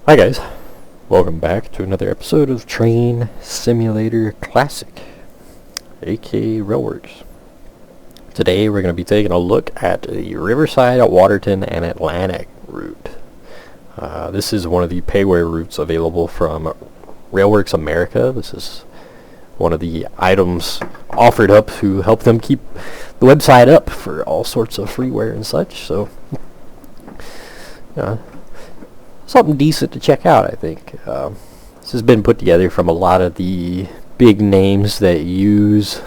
Hi guys, welcome back to another episode of Train Simulator Classic, aka Railworks. Today we're going to be taking a look at the Riverside, Waterton, and Atlantic route. This is one of the payware routes available from Railworks America. This is one of the items offered up to help them keep the website up for all sorts of freeware and such, so something decent to check out, I think. This has been put together from a lot of the big names that use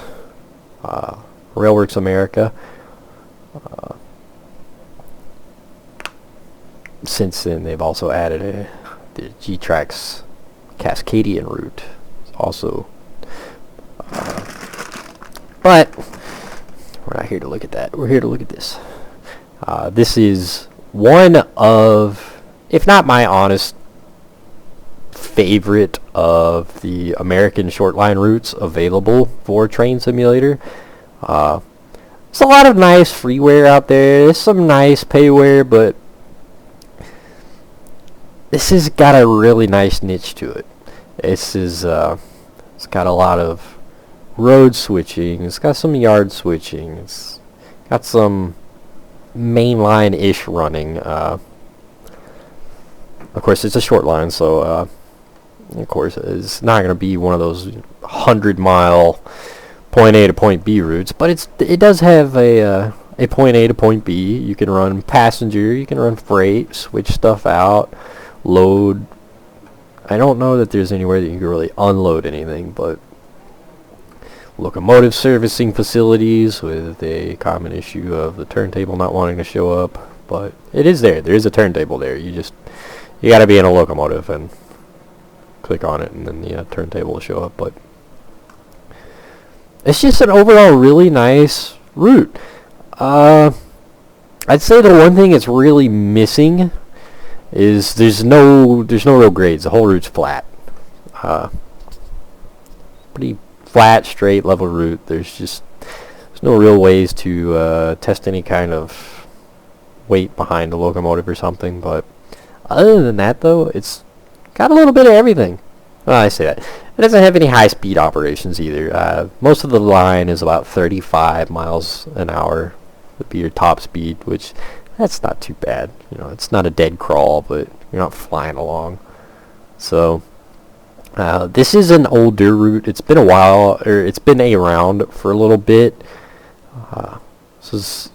Railworks America. Since then, they've also added the G-Trax Cascadian route. It's also, but we're not here to look at that. We're here to look at this. This is one of, if not my honest favorite of the American short line routes available for Train Simulator. There's a lot of nice freeware out there. There's some nice payware, but this has got a really nice niche to it. This is it's got a lot of road switching. It's got some yard switching. It's got some mainline-ish running. Of course, it's a short line, so of course it's not going to be one of those 100-mile point A to point B routes, but it does have a point A to point B. You can run passenger, you can run freight, switch stuff out, load. I don't know that there's anywhere that you can really unload anything, but locomotive servicing facilities with a common issue of the turntable not wanting to show up, but it is there. There is a turntable there. You got to be in a locomotive and click on it, and then the turntable will show up. But it's just an overall really nice route. I'd say the one thing it's really missing is there's no real grades. The whole route's flat. Pretty flat, straight, level route. There's no real ways to test any kind of weight behind the locomotive or something. But other than that, though, it's got a little bit of everything. Well, I say that. It doesn't have any high-speed operations either. Most of the line is about 35 miles an hour would be your top speed, which that's not too bad. You know, it's not a dead crawl, but you're not flying along. So this is an older route. It's been a while, or it's been around for a little bit. This is,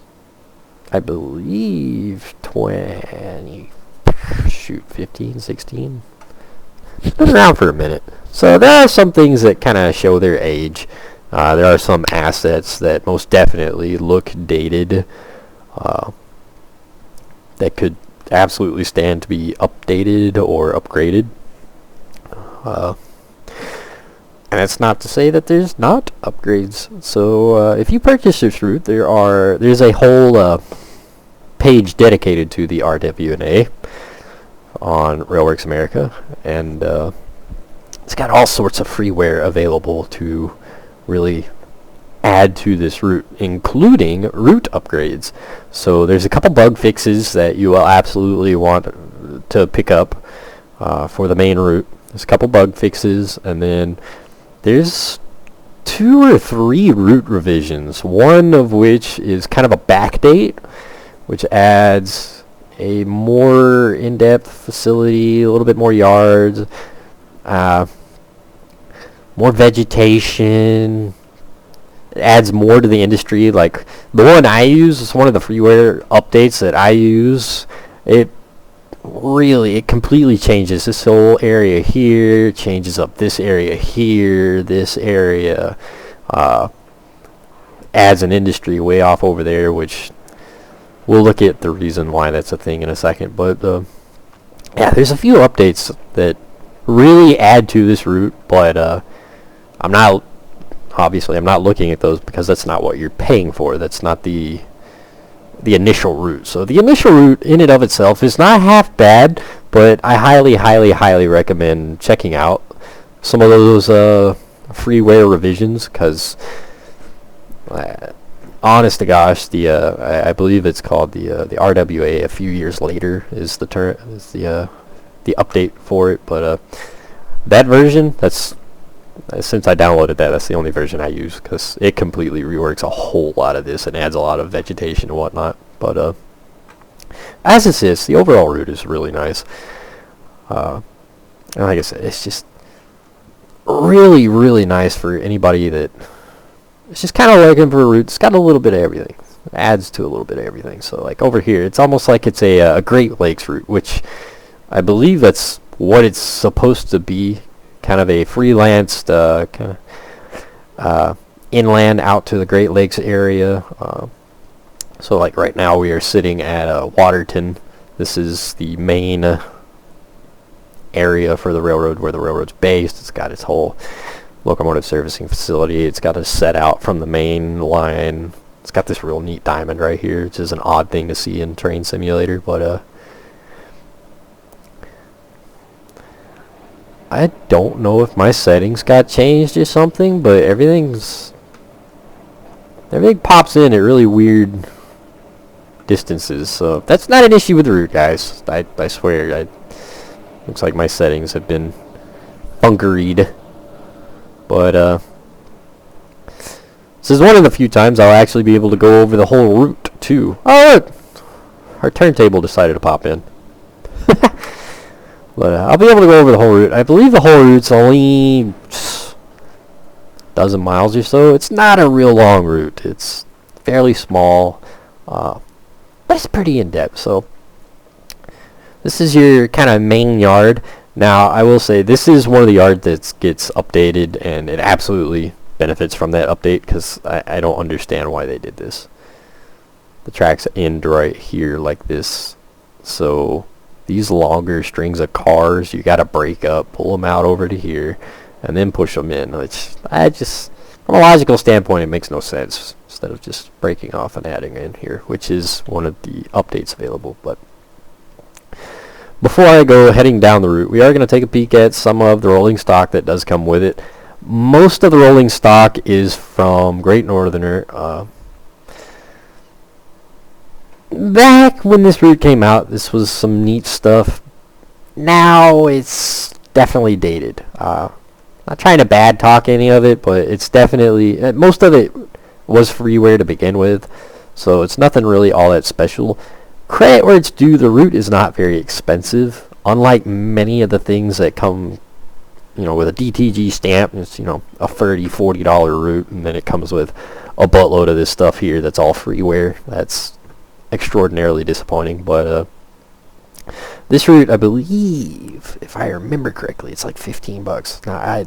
I believe, 15, 16. It's been around for a minute. So there are some things that kind of show their age. There are some assets that most definitely look dated. That could absolutely stand to be updated or upgraded. And it's not to say that there's not upgrades. So if you purchase this route, there's a whole page dedicated to the RWNA on Railworks America, and it's got all sorts of freeware available to really add to this route, including route upgrades. So there's a couple bug fixes that you will absolutely want to pick up for the main route. There's a couple bug fixes, and then there's 2 or 3 route revisions, one of which is kind of a backdate, which adds a more in-depth facility, a little bit more yards, more vegetation. It adds more to the industry. Like the one I use is one of the freeware updates that I use. It completely changes this whole area here, changes up this area here, this area, adds an industry way off over there, which we'll look at the reason why that's a thing in a second. But yeah, there's a few updates that really add to this route, but I'm not looking at those because that's not what you're paying for. That's not the initial route. So the initial route in and of itself is not half bad, but I highly recommend checking out some of those freeware revisions, because honest to gosh, I believe it's called the RWA a few years later is the the update for it, but that version, that's since I downloaded that, that's the only version I use, because it completely reworks a whole lot of this and adds a lot of vegetation and whatnot. But as it is, the overall route is really nice. And like I said, it's just really, really nice for anybody that is just kind of looking for a route. It's got a little bit of everything. It adds to a little bit of everything. So like over here, it's almost like it's a Great Lakes route, which I believe that's what it's supposed to be. Kind of a freelanced kind of inland out to the Great Lakes area. So like right now we are sitting at Waterton. This is the main area for the railroad, where the railroad's based. It's got its whole locomotive servicing facility. It's got a set out from the main line. It's got this real neat diamond right here, which is an odd thing to see in Train Simulator, but I don't know if my settings got changed or something, but everything pops in at really weird distances, so that's not an issue with the route, guys. I swear. Looks like my settings have been bunkeried, but this is one of the few times I'll actually be able to go over the whole route too. Oh look! Our turntable decided to pop in. But I'll be able to go over the whole route. I believe the whole route's only a dozen miles or so. It's not a real long route. It's fairly small, but it's pretty in-depth. So this is your kind of main yard. Now, I will say this is one of the yards that gets updated, and it absolutely benefits from that update, because I don't understand why they did this. The tracks end right here like this, so these longer strings of cars, you got to break up, pull them out over to here, and then push them in. Which from a logical standpoint, it makes no sense, instead of just breaking off and adding in here, which is one of the updates available. But before I go heading down the route, we are going to take a peek at some of the rolling stock that does come with it. Most of the rolling stock is from Great Northerner. Back when this route came out, this was some neat stuff. Now it's definitely dated. Not trying to bad talk any of it, but it's definitely, most of it was freeware to begin with, so it's nothing really all that special. Credit where it's due, the route is not very expensive, unlike many of the things that come, with a DTG stamp. It's, a $30-$40 route, and then it comes with a buttload of this stuff here that's all freeware. That's extraordinarily disappointing. But this route, I believe, if I remember correctly, it's like $15. Now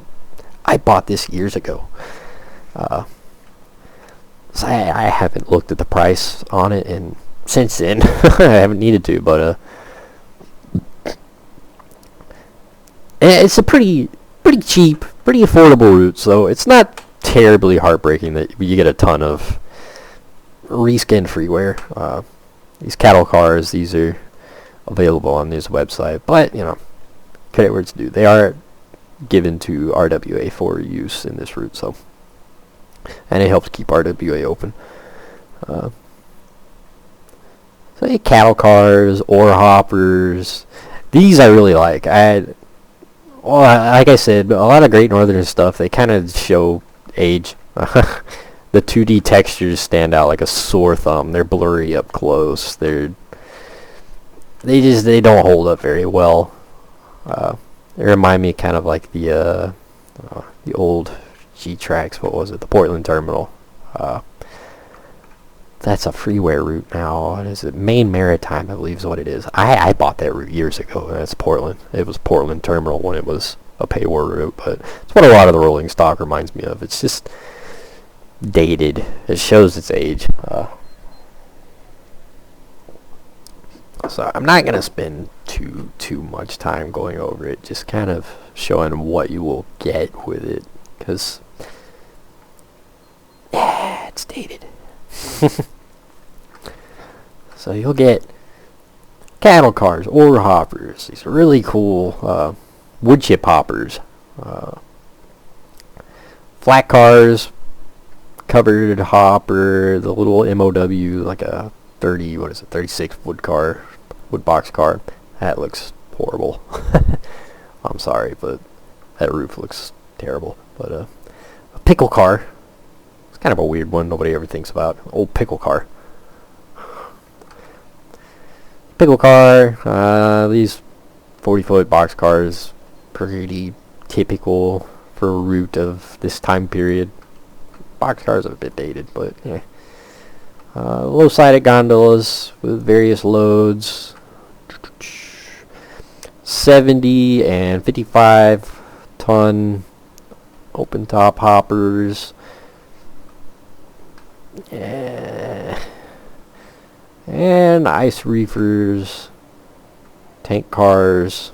I bought this years ago, so I haven't looked at the price on it, and since then I haven't needed to, but it's a pretty cheap, pretty affordable route, so it's not terribly heartbreaking that you get a ton of reskin freeware. These cattle cars, these are available on this website, but credit where it's due, they are given to RWA for use in this route, so, and it helps keep RWA open. So cattle cars, ore hoppers, these I really like. Like I said, a lot of Great Northern stuff, they kind of show age. The 2D textures stand out like a sore thumb. They're blurry up close. They don't hold up very well. They remind me kind of like the old G-Tracks. What was it? The Portland Terminal. That's a freeware route now. What is it? Main Maritime, I believe, is what it is. I bought that route years ago. That's Portland. It was Portland Terminal when it was a pay-war route, but it's what a lot of the rolling stock reminds me of. It's just dated. It shows its age. So I'm not gonna spend too much time going over it. Just kind of showing what you will get with it, because it's dated. So you'll get cattle cars, ore hoppers, these really cool wood chip hoppers, flat cars, covered hopper, the little MOW, like a 36 wood box car. That looks horrible. I'm sorry, but that roof looks terrible. But a pickle car. It's kind of a weird one. Nobody ever thinks about old pickle car. Pickle car. These 40-foot box cars, pretty typical for a route of this time period. Box cars are a bit dated, but yeah. Low-sided gondolas with various loads. 70 and 55 ton open top hoppers. Yeah. And ice reefers, tank cars,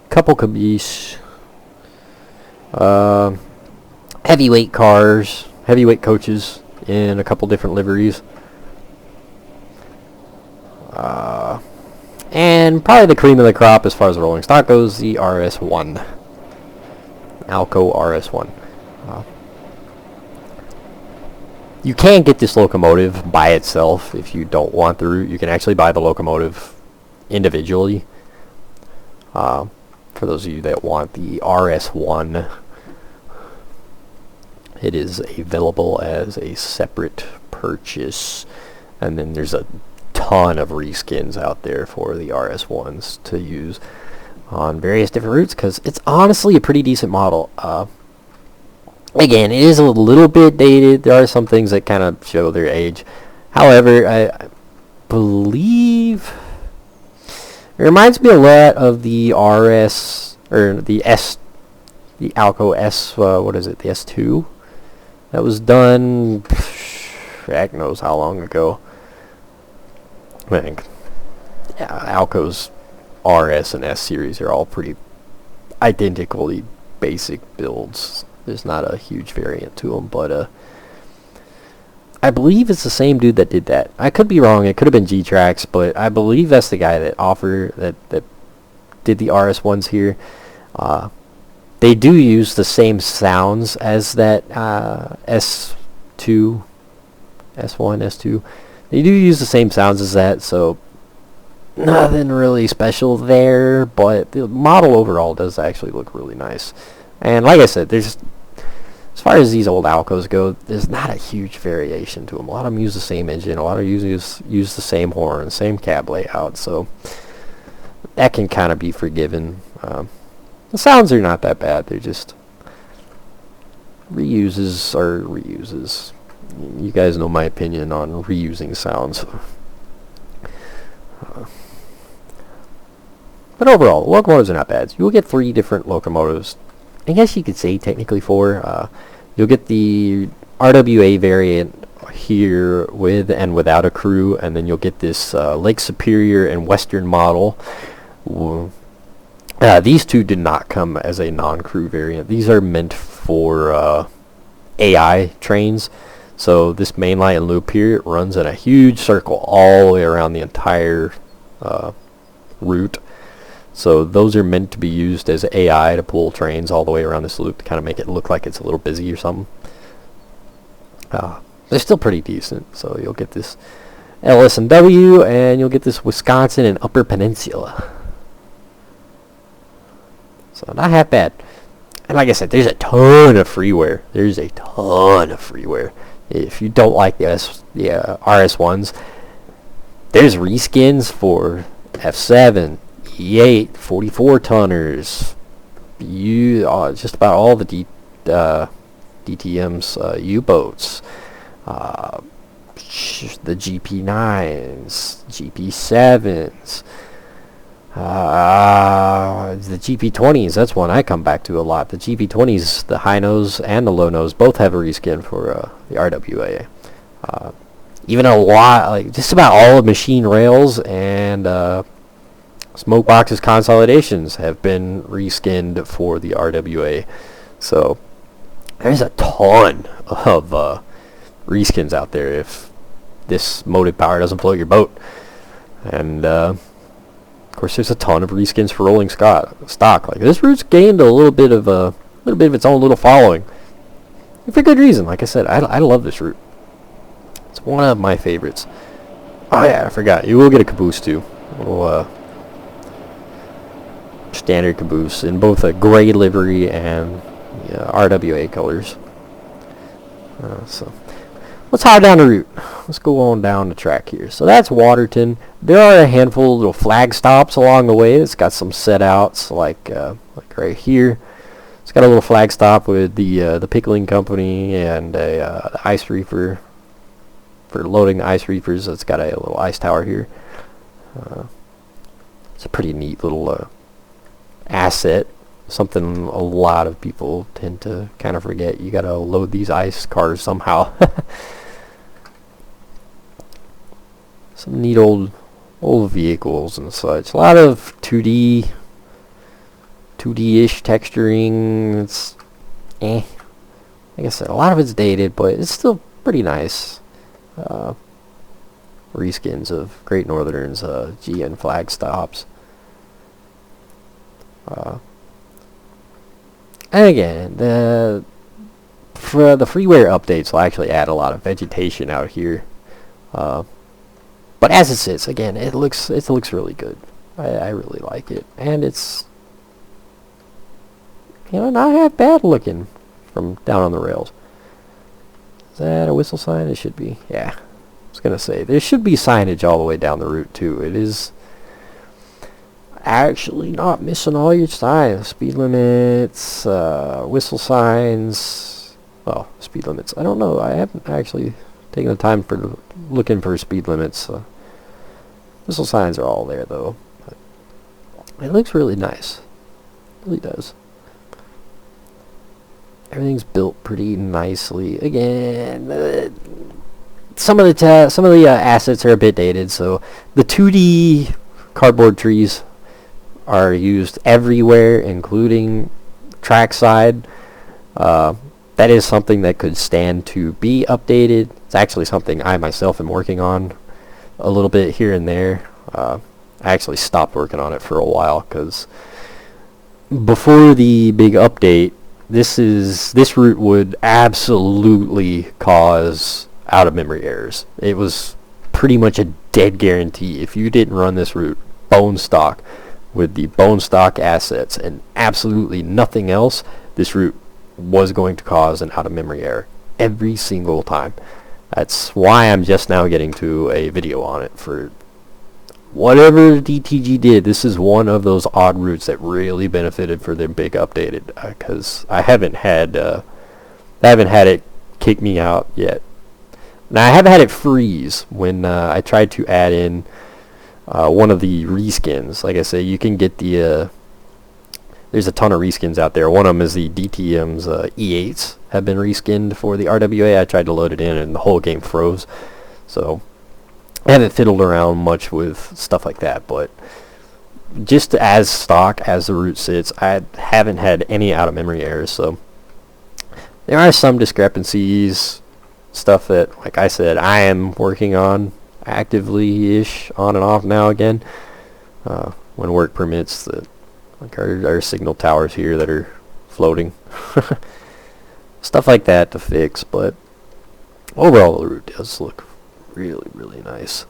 couple caboose, heavyweight cars, heavyweight coaches in a couple different liveries. And probably the cream of the crop as far as the rolling stock goes, the RS1. Alco RS1. You can get this locomotive by itself if you don't want the route. You can actually buy the locomotive individually. For those of you that want the RS1, it is available as a separate purchase. And then there's a ton of reskins out there for the RS1s to use on various different routes, because it's honestly a pretty decent model. Again, it is a little bit dated. There are some things that kind of show their age. However, I believe it reminds me a lot of the RS, or the S, the Alco S, what is it, the S2? That was done, heck knows how long ago. I think, yeah, Alco's RS and S series are all pretty identically basic builds. There's not a huge variant to them, but I believe it's the same dude that did that. I could be wrong. It could have been G-Trax, but I believe that's the guy that that did the RS1s here. They do use the same sounds as that S2, S1, S2. They do use the same sounds as that, so nothing really special there, but the model overall does actually look really nice. And like I said, there's, as far as these old Alcos go, there's not a huge variation to them. A lot of them use the same engine. A lot of use the same horn, same cab layout. So that can kind of be forgiven. The sounds are not that bad. They're just reuses are reuses. You guys know my opinion on reusing sounds. But overall, locomotives are not bad. You will get 3 different locomotives. I guess you could say technically 4. You'll get the RWA variant here with and without a crew, and then you'll get this Lake Superior and Western model. These two did not come as a non-crew variant. These are meant for AI trains. So this mainline loop here, it runs in a huge circle all the way around the entire route. So those are meant to be used as AI to pull trains all the way around this loop to kind of make it look like it's a little busy or something. They're still pretty decent. So you'll get this LS&W, and you'll get this Wisconsin and Upper Peninsula. So not half bad. And like I said, there's a ton of freeware. There's a ton of freeware. If you don't like the RS1s, there's reskins for F7, E8, 44 tonners. Just about all the DTM's U-boats. The GP9s, GP7s. The GP20s, that's one I come back to a lot. The GP20s, the high nose and the low nose, both have a reskin for the RWA. Even a lot, like just about all of machine rails and smoke boxes consolidations have been reskinned for the RWA. So there's a ton of reskins out there if this motive power doesn't float your boat. And of course, there's a ton of reskins for rolling stock. Like this route's gained a little bit of its own little following, and for good reason. Like I said, I love this route. It's one of my favorites. Oh yeah, I forgot. You will get a caboose too. standard caboose in both a gray livery and RWA colors. So let's hide down the route. Let's go on down the track here. So that's Waterton. There are a handful of little flag stops along the way. It's got some set outs like right here. It's got a little flag stop with the pickling company and a ice reefer for loading the ice reefers. It's got a little ice tower here. It's a pretty neat little asset. Something a lot of people tend to kind of forget. You gotta load these ice cars somehow. Some neat old vehicles and such. A lot of 2D-ish texturing. It's like I said, a lot of it's dated, but it's still pretty nice. Reskins of Great Northern's GN flag stops. And again, the freeware updates will actually add a lot of vegetation out here. But as it sits, again, it looks really good. I really like it, and it's not half bad looking from down on the rails. Is that a whistle sign? It should be. Yeah, I was gonna say there should be signage all the way down the route too. It is actually not missing all your signs. Speed limits, whistle signs. Well, speed limits. I don't know. I haven't actually taken the time for looking for speed limits. Whistle signs are all there though. But it looks really nice. It really does. Everything's built pretty nicely. Again, some of the assets are a bit dated. So the 2D cardboard trees are used everywhere, including trackside. That is something that could stand to be updated. It's actually something I myself am working on a little bit here and there. I actually stopped working on it for a while because before the big update, this route would absolutely cause out of memory errors. It was pretty much a dead guarantee if you didn't run this route bone stock with the bone stock assets and absolutely nothing else. This route was going to cause an out of memory error every single time. That's why I'm just now getting to a video on it. For whatever DTG did, this is one of those odd routes that really benefited for their big updated, because I haven't had it kick me out yet. Now I haven't had it freeze when I tried to add in one of the reskins. Like I say, you can get the there's a ton of reskins out there. One of them is the DTM's E8s have been reskinned for the RWA. I tried to load it in and the whole game froze. So I haven't fiddled around much with stuff like that, but just as stock as the route sits, I haven't had any out of memory errors. So there are some discrepancies, stuff that, like I said, I am working on actively-ish on and off now again, when work permits. That, like our signal towers here that are floating, stuff like that to fix. But overall, the route does look really, really nice.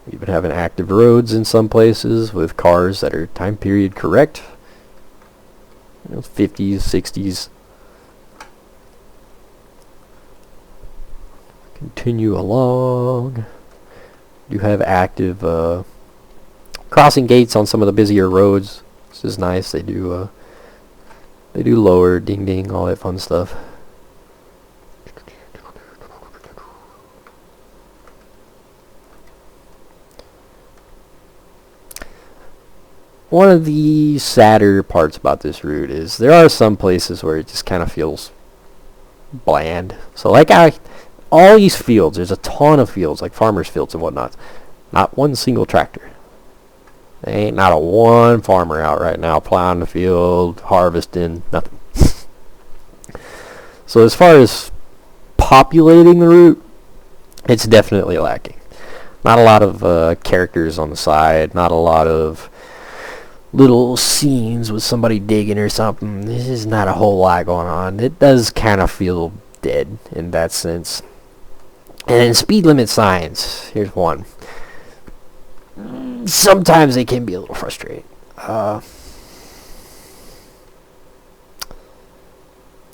We even have active roads in some places with cars that are time period correct. 50s, 60s. Continue along. You have active crossing gates on some of the busier roads. This is nice. They do lower, ding ding, all that fun stuff. One of the sadder parts about this route is there are some places where it just kind of feels bland. So like all these fields, there's a ton of fields, like farmers' fields and whatnot. Not one single tractor. There ain't not a one farmer out right now plowing the field, harvesting, nothing. So as far as populating the route, it's definitely lacking. Not a lot of characters on the side, not a lot of little scenes with somebody digging or something. This is not a whole lot going on. It does kind of feel dead in that sense. And then speed limit signs. Here's one. Sometimes they can be a little frustrating.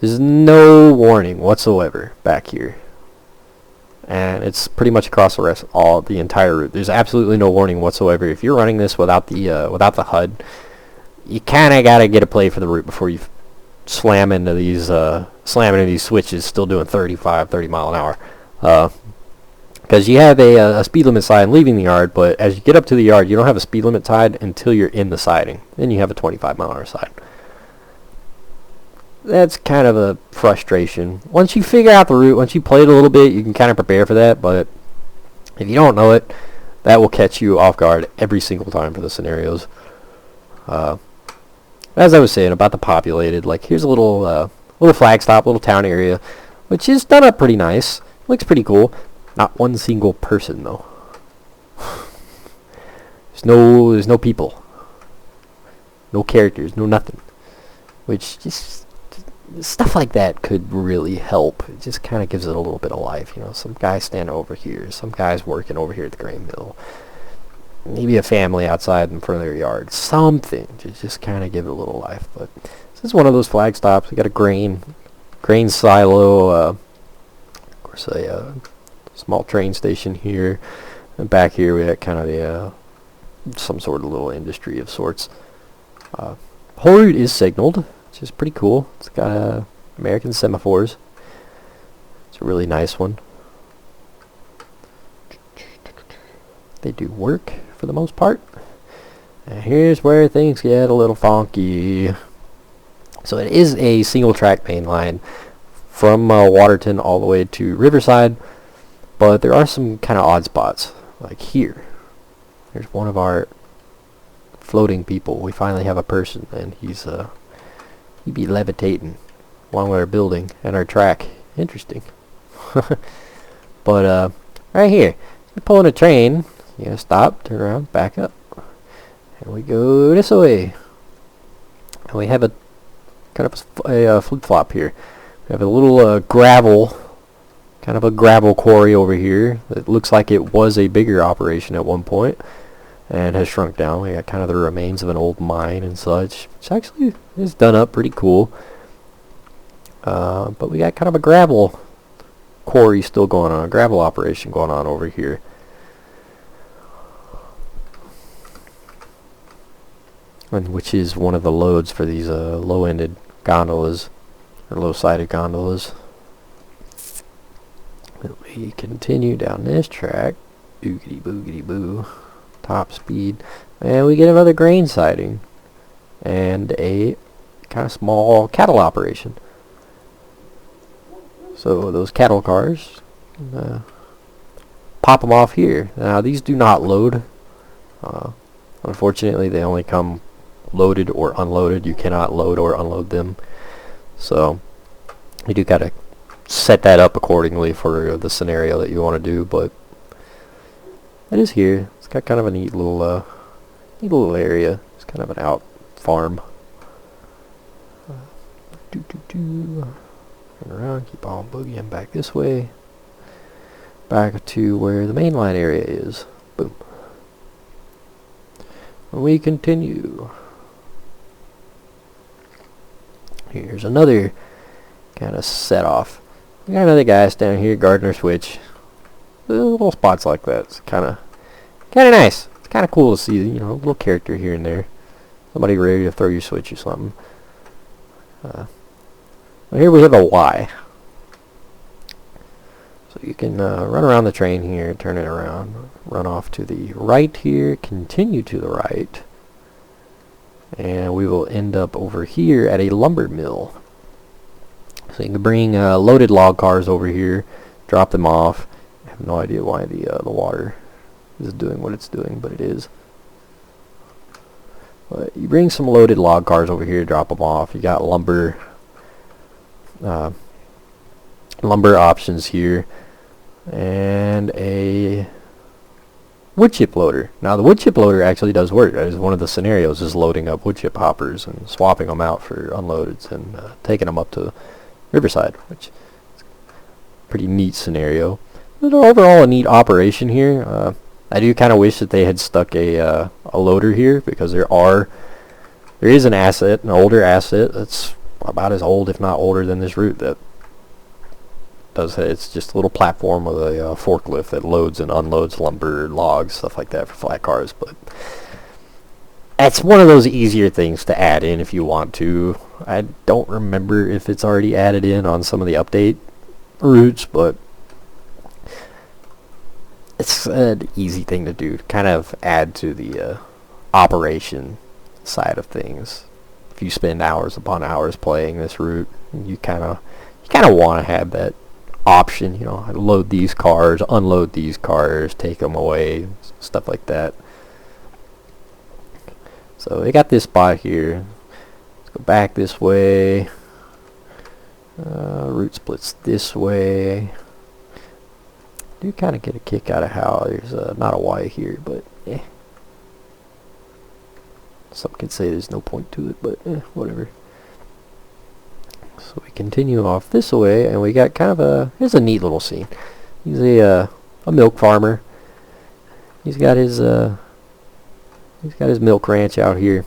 There's no warning whatsoever back here. And it's pretty much across the entire route. There's absolutely no warning whatsoever. If you're running this without the HUD, you kind of gotta get a play for the route before you slam into these switches, still doing 30 mile an hour. Because you have a speed limit sign leaving the yard, but as you get up to the yard, you don't have a speed limit sign until you're in the siding. Then you have a 25 mile an hour sign. That's kind of a frustration. Once you figure out the route, once you play it a little bit, you can kind of prepare for that, but if you don't know it, that will catch you off guard every single time for the scenarios. As I was saying about the populated, like here's a little flag stop, little town area, which is done up pretty nice. Looks pretty cool. Not one single person though. There's no people, no characters, no nothing. Which just stuff like that could really help. It just kind of gives it a little bit of life, you know. Some guys standing over here, some guys working over here at the grain mill. Maybe a family outside in front of their yard. Something to just kind of give it a little life. But this is one of those flag stops. We got a grain silo. Of course, a small train station here. And back here we got kind of some sort of little industry of sorts. Whole route is signaled, which is pretty cool. It's got American semaphores. It's a really nice one. They do work for the most part. And here's where things get a little funky. So it is a single track main line from Waterton all the way to Riverside, but there are some kind of odd spots. Like here, there's one of our floating people. We finally have a person, and he'd be levitating along with our building and our track. Interesting. But right here, we're pulling a train. You gotta stop, turn around, back up, and we go this way. And we have a kind of a flip-flop here. We have a little gravel, kind of a gravel quarry over here that looks like it was a bigger operation at one point and has shrunk down. We got kind of the remains of an old mine and such, which actually is done up pretty cool. But we got kind of a gravel quarry still going on, a gravel operation going on over here. And which is one of the loads for these low-ended gondolas, or low-sided gondolas. And we continue down this track, boogity boogity boo, top speed, and we get another grain siding and a kind of small cattle operation. So those cattle cars, pop them off here. Now these do not load. Unfortunately, they only come loaded or unloaded. You cannot load or unload them. So you do gotta set that up accordingly for the scenario that you want to do. But it is here. It's got kind of a neat little area. It's kind of an out farm. Turn around, keep on boogieing back this way. Back to where the mainline area is. Boom. We continue. Here's another kind of set off. We got another guy down here, Gardner Switch. Little spots like that. It's kind of nice. It's kind of cool to see, you know, a little character here and there. Somebody ready to throw your switch or something. Well, here we have a Y. So you can run around the train here, turn it around, run off to the right here, continue to the right, and we will end up over here at a lumber mill. So you can bring loaded log cars over here, drop them off. I have no idea why the water is doing what it's doing, but it is. But you bring some loaded log cars over here, drop them off. You got lumber options here, and a wood chip loader. Now the wood chip loader actually does work. That is one of the scenarios, is loading up wood chip hoppers and swapping them out for unloadeds and taking them up to Riverside, which is a pretty neat scenario. But overall a neat operation here. I do kind of wish that they had stuck a loader here, because there is an asset, an older asset that's about as old, if not older, than this route. That does it's just a little platform with a forklift that loads and unloads lumber, logs, stuff like that for flat cars. But it's one of those easier things to add in if you want to. I don't remember if it's already added in on some of the update routes, but it's an easy thing to do, to kind of add to the operation side of things. If you spend hours upon hours playing this route, you kind of want to have that option, you know, load these cars, unload these cars, take them away, stuff like that. So we got this spot here. Let's go back this way. Route splits this way. Do kind of get a kick out of how there's not a Y here, but some could say there's no point to it, but whatever. So we continue off this way, and we got kind of here's a neat little scene. He's a milk farmer. He's got his milk ranch out here.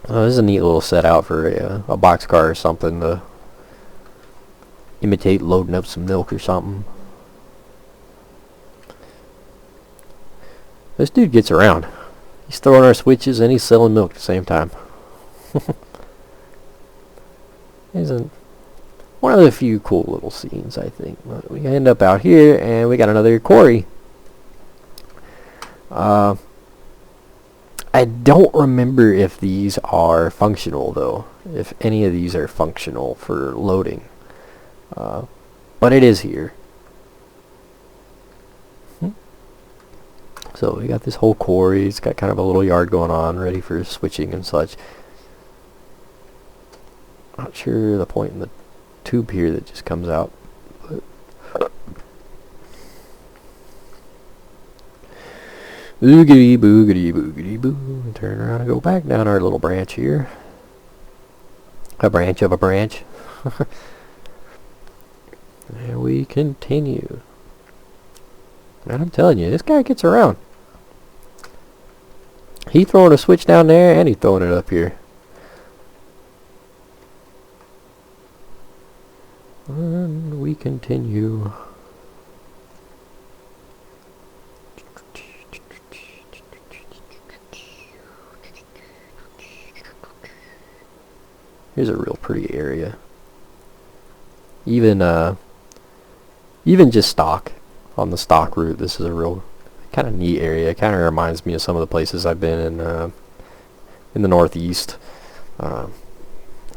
This is a neat little set out for a boxcar or something to imitate loading up some milk or something. This dude gets around. He's throwing our switches and he's selling milk at the same time. Isn't one of the few cool little scenes, I think. But we end up out here and we got another quarry. I don't remember if these are functional though. If any of these are functional for loading. But it is here. So we got this whole quarry. It's got kind of a little yard going on, ready for switching and such. Not sure the point in the tube here that just comes out. But boogity boogity boogity boo. Turn around and go back down our little branch here. A branch of a branch. And we continue. And I'm telling you, this guy gets around. He throwing a switch down there and he's throwing it up here. And we continue. Here's a real pretty area. Even just stock. On the stock route, this is a real kind of neat area. It kind of reminds me of some of the places I've been in the Northeast.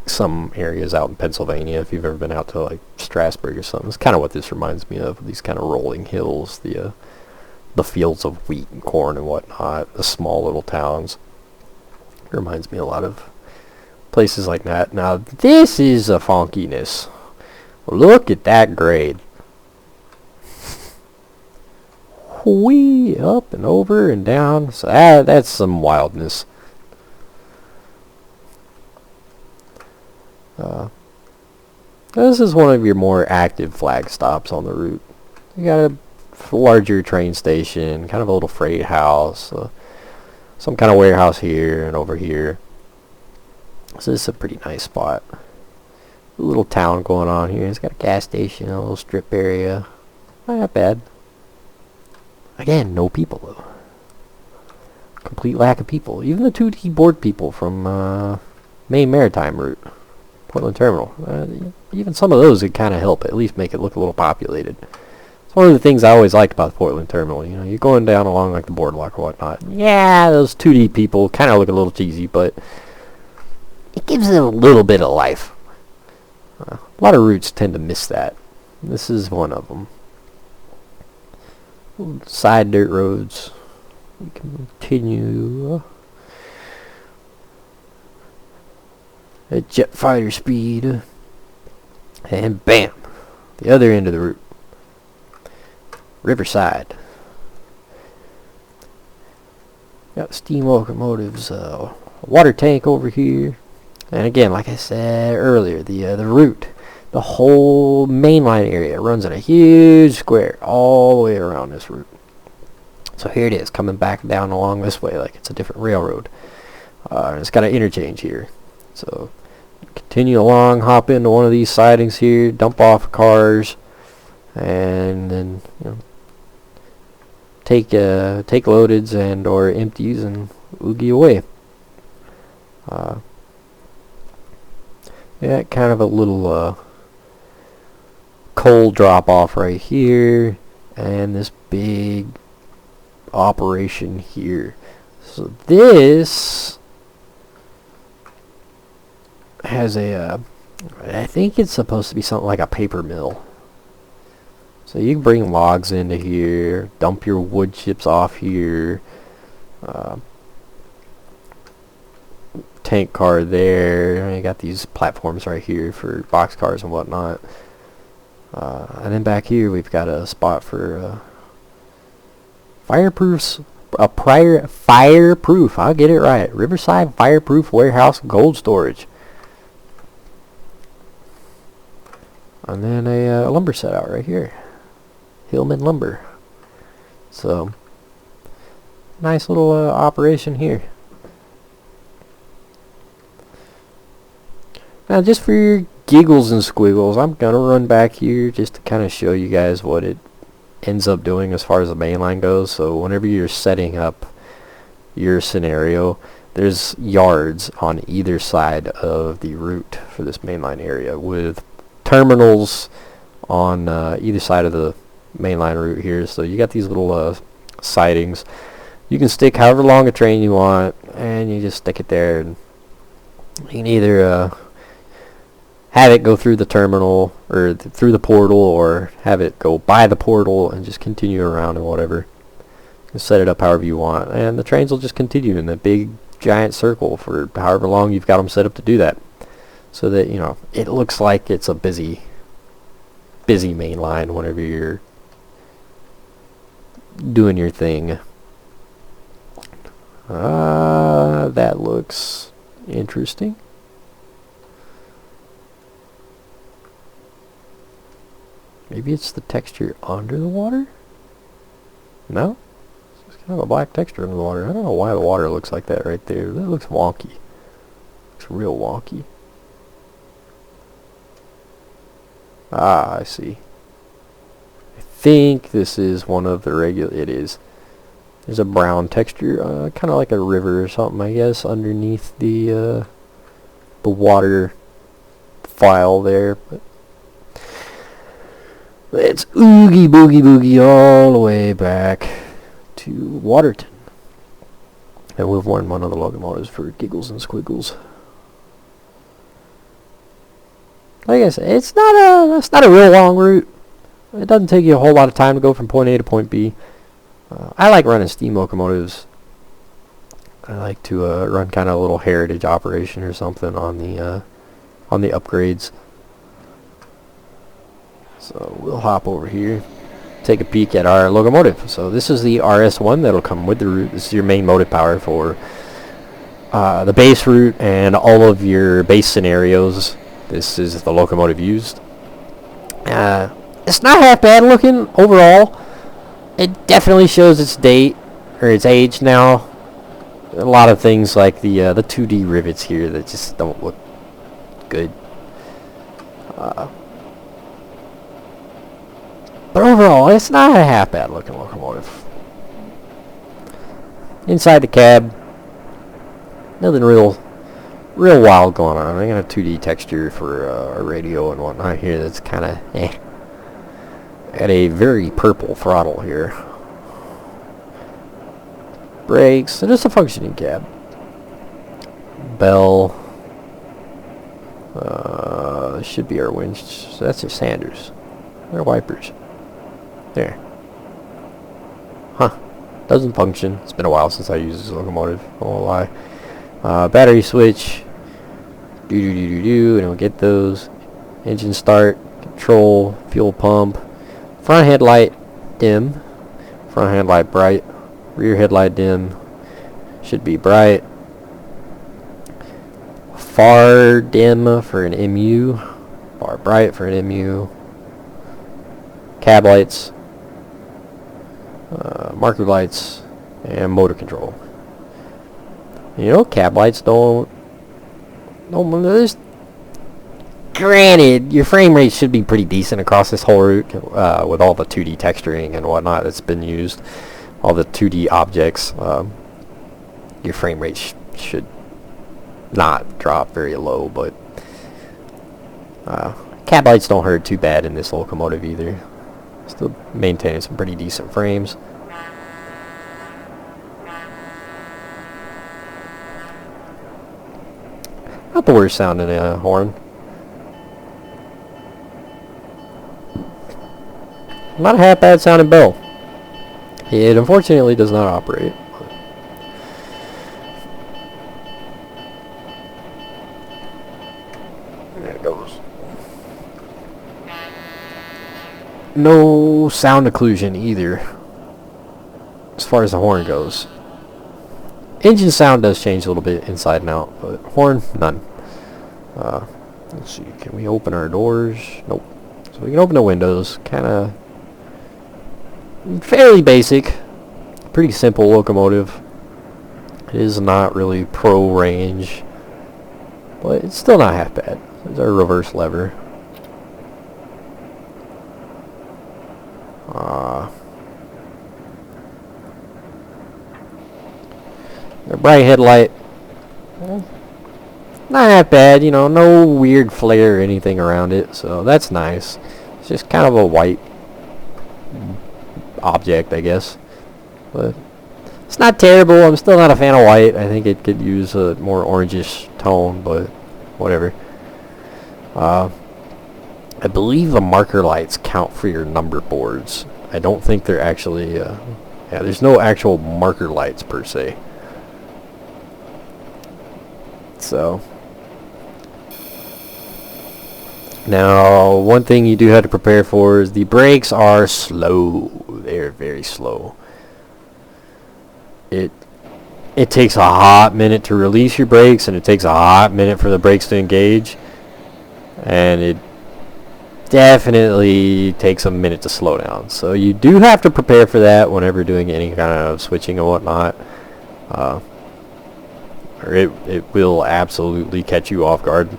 Some areas out in Pennsylvania, if you've ever been out to like Strasburg or something. It's kind of what this reminds me of. These kind of rolling hills, the fields of wheat and corn and whatnot, the small little towns. It reminds me a lot of places like that. Now, this is a funkiness. Look at that grade. Whee, up and over and down. So that's some wildness. This is one of your more active flag stops on the route. You got a larger train station, kind of a little freight house, some kind of warehouse here and over here. So this is a pretty nice spot. A little town going on here. It's got a gas station, a little strip area. Not bad. Again, no people though. Complete lack of people. Even the 2D board people from Main Maritime route, Portland Terminal. Even some of those would kind of help, at least make it look a little populated. It's one of the things I always liked about the Portland Terminal. You know, you're going down along like the boardwalk or whatnot. Yeah, those 2D people kind of look a little cheesy, but it gives it a little bit of life. A lot of routes tend to miss that. This is one of them. Side dirt roads. We continue at jet fighter speed, and bam, the other end of the route. Riverside. Got steam locomotives, water tank over here, and again, like I said earlier, the route. The whole mainline area runs in a huge square all the way around this route. So here it is, coming back down along this way like it's a different railroad. It's got an interchange here. So Continue along, hop into one of these sidings here, dump off cars, and then take loadeds and or empties and oogie away. Yeah, kind of a little coal drop off right here, and this big operation here. So this has a I think it's supposed to be something like a paper mill. So you can bring logs into here, dump your wood chips off here, tank car there. You got these platforms right here for box cars and whatnot. And then back here we've got a spot for fireproof. I'll get it right. Riverside fireproof warehouse gold storage. And then a lumber set out right here. Hillman Lumber. So, nice little operation here. Now, just for your giggles and squiggles, I'm going to run back here just to kind of show you guys what it ends up doing as far as the mainline goes. So, whenever you're setting up your scenario, there's yards on either side of the route for this mainline area with terminals on either side of the mainline route here. So you got these little sidings. You can stick however long a train you want, and you just stick it there, and you can either have it go through the terminal or through the portal, or have it go by the portal and just continue around and whatever. You can set it up however you want, and the trains will just continue in that big giant circle for however long you've got them set up to do that, so that it looks like it's a busy main line whenever you're doing your thing. That looks interesting. Maybe it's the texture under the water? No? It's kind of a black texture under the water. I don't know why the water looks like that right there. That looks wonky. Looks real wonky. Ah, I see. I think this is one of the regular... It is. There's a brown texture, kind of like a river or something, I guess, underneath the water file there. But it's oogie boogie boogie all the way back to Waterton. And we've worn one of the locomotives for giggles and squiggles. Like I said, it's not a real long route. It doesn't take you a whole lot of time to go from point A to point B. I like running steam locomotives. I like to run kind of a little heritage operation or something on the upgrades. So we'll hop over here, take a peek at our locomotive. So this is the RS1 that'll come with the route. This is your main motive power for the base route and all of your base scenarios. This is the locomotive used. It's not half bad looking overall. It definitely shows its date, or its age now. A lot of things like the 2D rivets here that just don't look good. But overall, it's not a half bad looking locomotive. Inside the cab, nothing real wild going on. I got a 2D texture for a radio and whatnot here that's kind of At a very purple throttle here. Brakes, so just a functioning cab. Bell. Should be our winch. So that's your Sanders. They're wipers. There. Huh. Doesn't function. It's been a while since I used this locomotive. I won't lie. Battery switch. And we'll get those. Engine start. Control. Fuel pump. Front headlight dim. Front headlight bright. Rear headlight dim. Should be bright. Far dim for an MU. Far bright for an MU. Cab lights. Marker lights. And motor control. You know, cab lights don't there's Granted, your frame rate should be pretty decent across this whole route with all the 2D texturing and whatnot that's been used, all the 2D objects. Your frame rate should not drop very low, but cab lights don't hurt too bad in this locomotive either. Still maintaining some pretty decent frames. Not the worst sounding horn. Not a half bad sounding bell. It unfortunately does not operate. There it goes. No sound occlusion either, as far as the horn goes. Engine sound does change a little bit inside and out, but horn, none. Let's see, can we open our doors? Nope. So we can open the windows, kind of fairly basic, pretty simple locomotive. It is not really pro range, but it's still not half bad. There's our reverse lever. A bright headlight. Not that bad, you know, no weird flare or anything around it, so that's nice. It's just kind of a white object, I guess. But it's not terrible. I'm still not a fan of white. I think it could use a more orangish tone, but whatever. I believe the marker lights count for your number boards. I don't think they're actually, yeah, there's no actual marker lights per se. So, now one thing you do have to prepare for is the brakes are slow. They're very slow. It takes a hot minute to release your brakes, and it takes a hot minute for the brakes to engage, and it definitely takes a minute to slow down. So you do have to prepare for that whenever doing any kind of switching and whatnot. Or it will absolutely catch you off guard.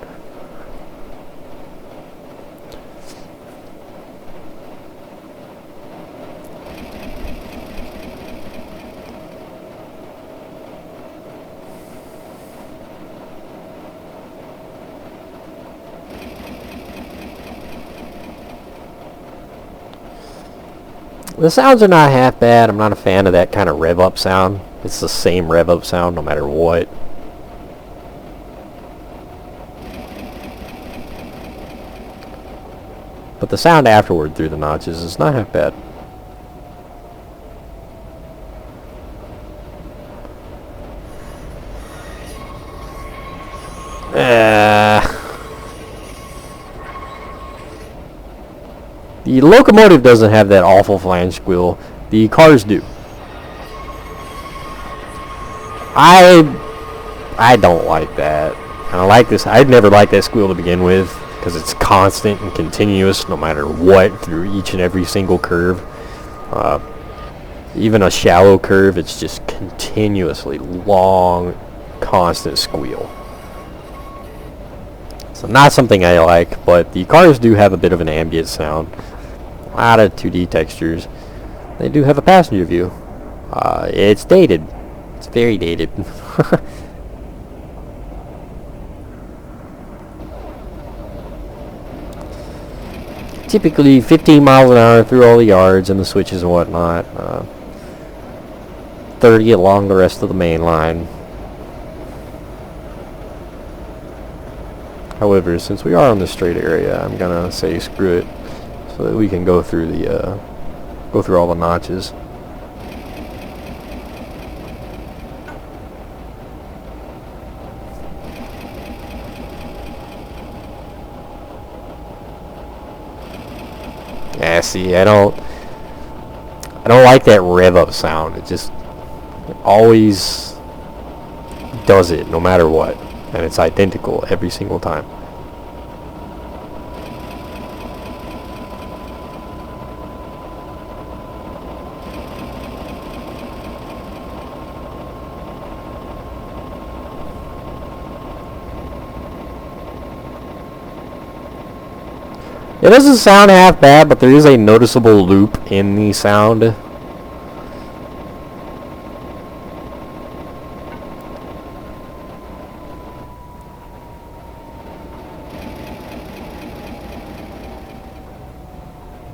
The sounds are not half bad. I'm not a fan of that kind of rev up sound. It's the same rev up sound no matter what. But the sound afterward through the notches is not half bad. The locomotive doesn't have that awful flange squeal. The cars do. I don't like that. I don't like this. I'd never liked that squeal to begin with, because it's constant and continuous no matter what through each and every single curve. Even a shallow curve, it's just continuously long, constant squeal. So not something I like, but the cars do have a bit of an ambient sound. A lot of 2D textures. They do have a passenger view. It's dated. It's very dated. Typically 15 miles an hour through all the yards and the switches and whatnot. 30 along the rest of the main line. However, since we are on the straight area, I'm gonna say screw it, so that we can go through the all the notches. Yeah, see, I don't like that rev up sound. It just always does it no matter what, and it's identical every single time. It doesn't sound half bad, but there is a noticeable loop in the sound.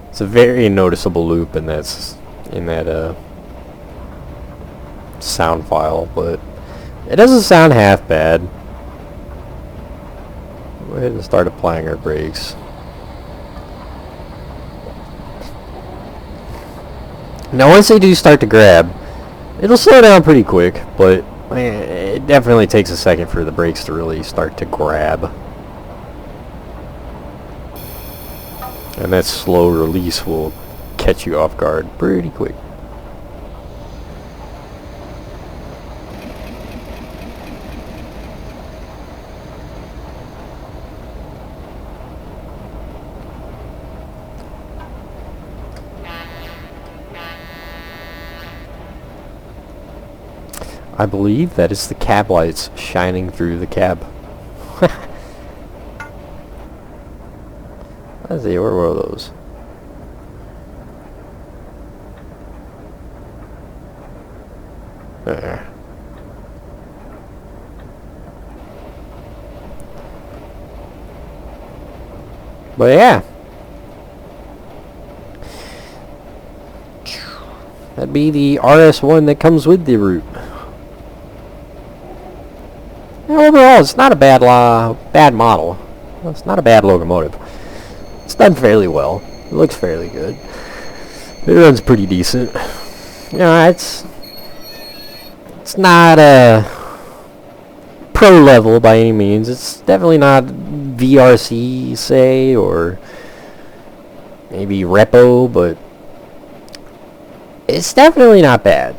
It's a very noticeable loop, and that's in that sound file, but it doesn't sound half bad. Go ahead and start applying our brakes. Now once they do start to grab, it'll slow down pretty quick, but it definitely takes a second for the brakes to really start to grab. And that slow release will catch you off guard pretty quick. I believe that is the cab lights shining through the cab. Let's see, where were those? There. But yeah. That'd be the RS1 that comes with the Route. Overall, it's not a bad model. Well, it's not a bad locomotive. It's done fairly well. It looks fairly good. It runs pretty decent. You know, it's not a pro level by any means. It's definitely not VRC, say, or maybe Repo, but it's definitely not bad.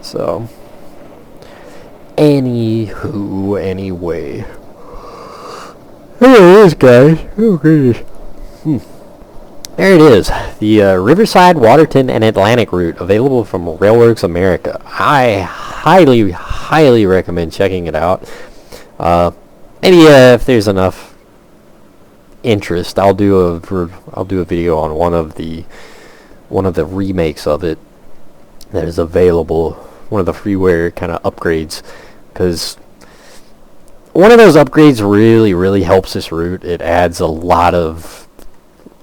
So, anyway. There it is, guys. Oh, goodness. There it is. The Riverside, Waterton, and Atlantic route available from Railworks America. I highly recommend checking it out. Maybe if there's enough interest, I'll do a video on one of the remakes of it that is available. One of the freeware kind of upgrades, because one of those upgrades really helps this route. It adds a lot of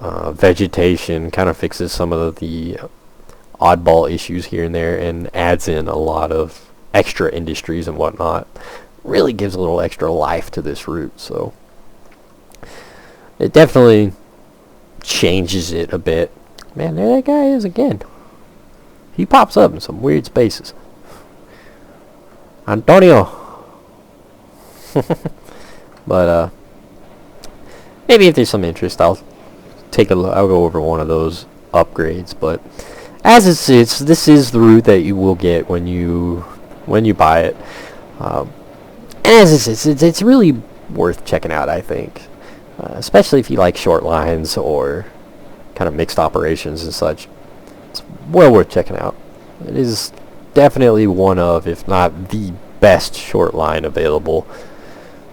vegetation, kind of fixes some of the oddball issues here and there, and adds in a lot of extra industries and whatnot. Really gives a little extra life to this route, so it definitely changes it a bit. Man, there that guy is again. He pops up in some weird spaces. Antonio. But maybe if there's some interest, I'll take a look. I'll go over one of those upgrades. But as it sits, this is the route that you will get when you buy it. And as it sits, it's really worth checking out, I think, especially if you like short lines or kind of mixed operations and such. It's well worth checking out. It is definitely one of, if not the best short line available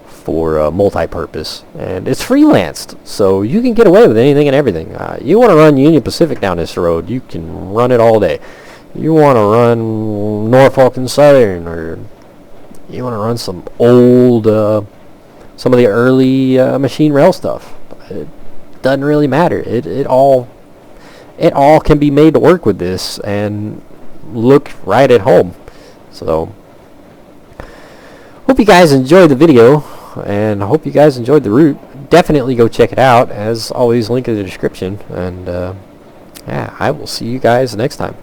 for multi-purpose, and it's freelanced, so you can get away with anything and everything. You want to run Union Pacific down this road, you can run it all day. You want to run Norfolk and Southern, or you want to run some old, some of the early machine rail stuff. It doesn't really matter. It all can be made to work with this and look right at home. So hope you guys enjoyed the video, and I hope you guys enjoyed the route. Definitely go check it out. As always, link in the description, and yeah, I will see you guys next time.